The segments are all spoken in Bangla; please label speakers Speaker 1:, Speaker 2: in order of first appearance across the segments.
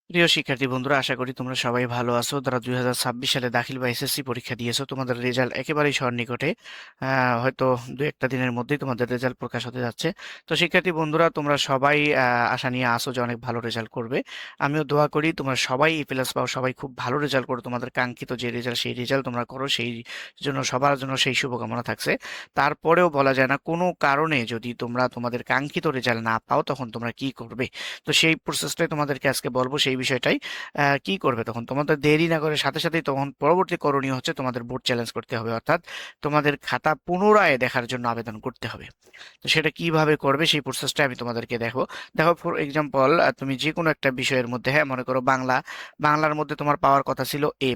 Speaker 1: প্রিয় শিক্ষার্থী বন্ধুরা, আশা করি তোমরা সবাই ভালো আছো। যারা 2026 সালে দাখিল বা এসএসসি পরীক্ষা দিয়েছো, তোমাদের রেজাল্ট একেবারেই সন্নিকটে। হয়তো দু একটা দিনের মধ্যেই তোমাদের রেজাল্ট প্রকাশ হতে যাচ্ছে। তো শিক্ষার্থী বন্ধুরা, তোমরা সবাই আশা নিয়ে আসো যে অনেক ভালো রেজাল্ট করবে। আমিও দোয়া করি তোমরা সবাই এ প্লাস পাও, সবাই খুব ভালো রেজাল্ট করো, তোমাদের কাঙ্ক্ষিত যে রেজাল্ট সেই রেজাল্ট তোমরা করো, সেই জন্য সবার জন্য সেই শুভকামনা থাকছে। তারপরেও বলা যায় না, কোনো কারণে যদি তোমরা তোমাদের কাঙ্ক্ষিত রেজাল্ট না পাও তখন তোমরা কি করবে। তো সেই প্রসেসটাই তোমাদেরকে আজকে বলবো, সেই বিষয়টাই। কি করবে তখন, তোমাদের দেরি না করে সাথে সাথেই তখন পরবর্তী করণীয় হচ্ছে তোমাদের বোর্ড চ্যালেঞ্জ করতে হবে, অর্থাৎ তোমাদের খাতা পুনরায় দেখার জন্য আবেদন করতে হবে। তো সেটা কিভাবে করবে সেই প্রসেসটা আমি তোমাদেরকে দেখো। দেখো, ফর এক্সাম্পল, তুমি যে কোনো একটা বিষয়ের মধ্যে, হ্যাঁ মনে করো বাংলার মধ্যে তোমার পাওয়ার কথা ছিল A+,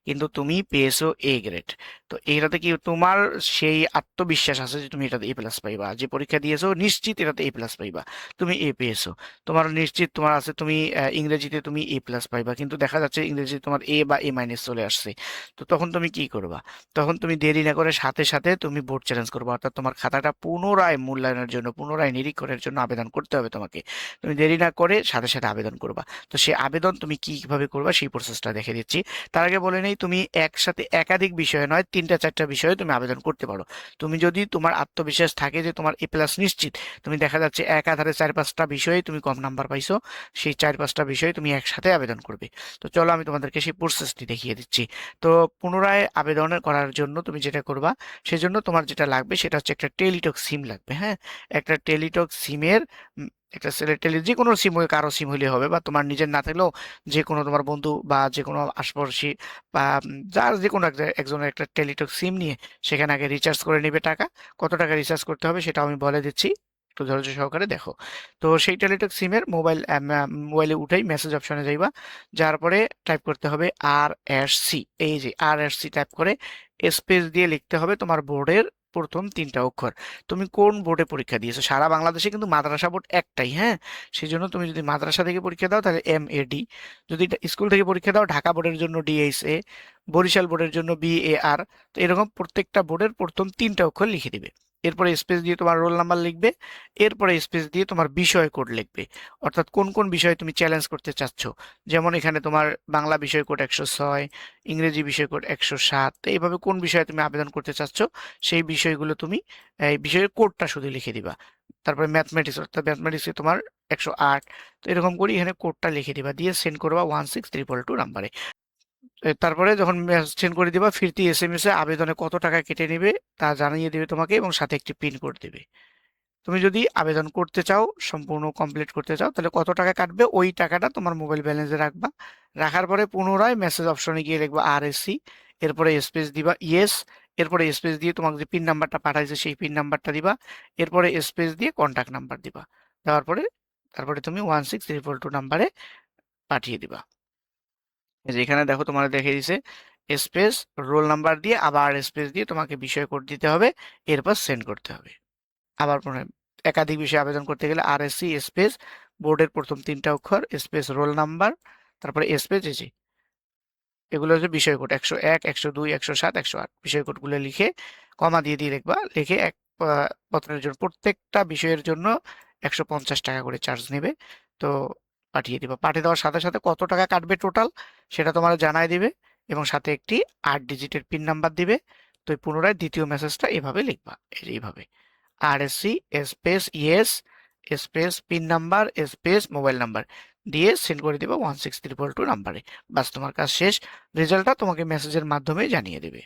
Speaker 1: কিন্তু তুমি পেয়েছো A গ্রেড। তো এটাতে কি তোমার সেই আত্মবিশ্বাস আছে যে তুমি এটাতে A+ পাইবা, যে পরীক্ষা দিয়েছো নিশ্চিত এটাতে A+ পাইবা, তুমি এ পেয়েছো। তোমার নিশ্চিত তোমার আছে তুমি ইংরেজিতে তুমি A+ পাইবা, কিন্তু দেখা যাচ্ছে ইংরেজিতে তোমার A বা A- চলে আসছে। তো তখন তুমি কি করবা? তখন তুমি দেরি না করে সাথে সাথে তুমি বোর্ড চ্যালেঞ্জ করবা, অর্থাৎ তোমার খাতাটা পুনরায় মূল্যায়নের জন্য, পুনরায় নিরীক্ষণের জন্য আবেদন করতে হবে তোমাকে। তুমি দেরি না করে সাথে সাথে আবেদন করবা। তো সেই আবেদন তুমি কিভাবে করবা সেই প্রসেসটা দেখে দিচ্ছি। তার আগে বলে নেই, তুমি একসাথে একাধিক বিষয়ে নয়, তিনটা চারটা বিষয়ে তুমি আবেদন করতে পারো। তুমি যদি তোমার আত্মবিশ্বাস থাকে যে তোমার A+ নিশ্চিত, তুমি দেখা যাচ্ছে একাধারে চার পাঁচটা বিষয়ে তুমি কম নাম্বার পাইছো, সেই চার পাঁচটা বিষয়ে তুমি একসাথে আবেদন করবে। তো চলো আমি তোমাদেরকে সেই প্রসেসটি দেখিয়ে দিচ্ছি। তো পুনরায় আবেদন করার জন্য তুমি যেটা করবা, সেজন্য তোমার যেটা লাগবে সেটা হচ্ছে একটা টেলিটক সিম লাগবে। হ্যাঁ, একটা টেলিটক সিমের একটা যে কোনো সিম, কারো সিম হলে হবে, বা তোমার নিজের না থাকলেও যে কোনো তোমার বন্ধু বা যে কোনো আশপাশি বা যার যে কোনো একজনের একটা টেলিটক সিম নিয়ে সেখানে আগে রিচার্জ করে নেবে টাকা। কত টাকা রিচার্জ করতে হবে সেটা আমি বলে দিচ্ছি, একটু ধৈর্য সহকারে দেখো। তো সেই টেলিটক সিমের মোবাইলে উঠেই মেসেজ অপশনে যাইবা, যার পরে টাইপ করতে হবে RSC। এই যে RSC টাইপ করে স্পেস দিয়ে লিখতে হবে তোমার বোর্ডের প্রথম তিনটা অক্ষর। তুমি কোন বোর্ডে পরীক্ষা দিয়েছো? সারা বাংলাদেশে কিন্তু মাদ্রাসা বোর্ড একটাই, হ্যাঁ। সেই জন্য তুমি যদি মাদ্রাসা থেকে পরীক্ষা দাও তাহলে MAD, যদি স্কুল থেকে পরীক্ষা দাও ঢাকা বোর্ডের জন্য DSA, বরিশাল বোর্ডের জন্য BAR। তো এরকম প্রত্যেকটা বোর্ডের প্রথম তিনটা অক্ষর লিখে দিবে। এরপরে স্পেস দিয়ে তোমার রোল নাম্বার লিখবে, এরপরে স্পেস দিয়ে তোমার বিষয় কোড লিখবে, অর্থাৎ কোন কোন বিষয়ে তুমি চ্যালেঞ্জ করতে চাচ্ছ। যেমন এখানে তোমার বাংলা বিষয় কোড 106, ইংরেজি বিষয় কোড 107, তো এইভাবে কোন বিষয়ে তুমি আবেদন করতে চাচ্ছ সেই বিষয়গুলো তুমি এই বিষয়ের কোডটা শুধু লিখে দিবা। তারপরে ম্যাথমেটিক্স, অর্থাৎ ম্যাথমেটিক্সে তোমার 108। তো এরকম করে এখানে কোডটা লিখে দিবা, দিয়ে সেন্ড করবা 16322 নাম্বারে। তারপরে যখন সেন্ড করে দিবা, ফিরতি SMS এ আবেদনে কত টাকা কেটে নিবে তা জানিয়ে দিবে তোমাকে, এবং সাথে একটি পিন কোড দিবে। তুমি যদি আবেদন করতে চাও, সম্পূর্ণ কমপ্লিট করতে চাও, তাহলে কত টাকা কাটবে ওই টাকাটা তোমার মোবাইল ব্যালেন্সে রাখবা। রাখার পরে পুনরায় মেসেজ অপশনে গিয়ে লিখবা RSC, এরপরে স্পেস দিবা ইয়েস, এরপরে স্পেস দিয়ে তোমাকে যে পিন নাম্বারটা পাঠাইছে সেই পিন নাম্বারটা দিবা, এরপরে স্পেস দিয়ে কন্ট্যাক্ট নাম্বার দিবা। দেওয়ার পরে তারপরে তুমি 16322 নাম্বারে পাঠিয়ে দিবা। এই যে এখানে দেখো তোমার দেখে দিছে স্পেস, রোল নাম্বার দিয়ে আবার স্পেস দিয়ে তোমাকে বিষয় কোড দিতে হবে, এরপর সেন্ড করতে হবে। আবার পুনরায় একাধিক বিষয়ে আবেদন করতে গেলে RSC স্পেস, বোর্ডের প্রথম তিনটা অক্ষর স্পেস, রোল নাম্বার, তারপরে স্পেস, এই যে এগুলো হচ্ছে বিষয় কোড 101, 102, 107, 108, বিষয় কোডগুলো লিখে কমা দিয়ে দিয়ে লিখবা। লিখে এক পত্রের জন্য, প্রত্যেকটা বিষয়ের জন্য 150 টাকা করে চার্জ নেবে। তো পাঠিয়ে দিবা। পাঠিয়ে দেওয়ার সাথে সাথে কত টাকা কাটবে টোটাল সেটা তোমার জানাই দিবে, এবং সাথে একটি 8 ডিজিটের পিন নাম্বার দিবে। তো পুনরায় দ্বিতীয় মেসেজটা এভাবে লিখবা, এই যে এইভাবে RSC space yes space pin number space mobile number দিয়ে সেন্ড করে দিবে 16322 নাম্বারে। বাস, তোমার কাজ শেষ। রেজাল্টটা তোমাকে মেসেজের মাধ্যমে জানিয়ে দেবে।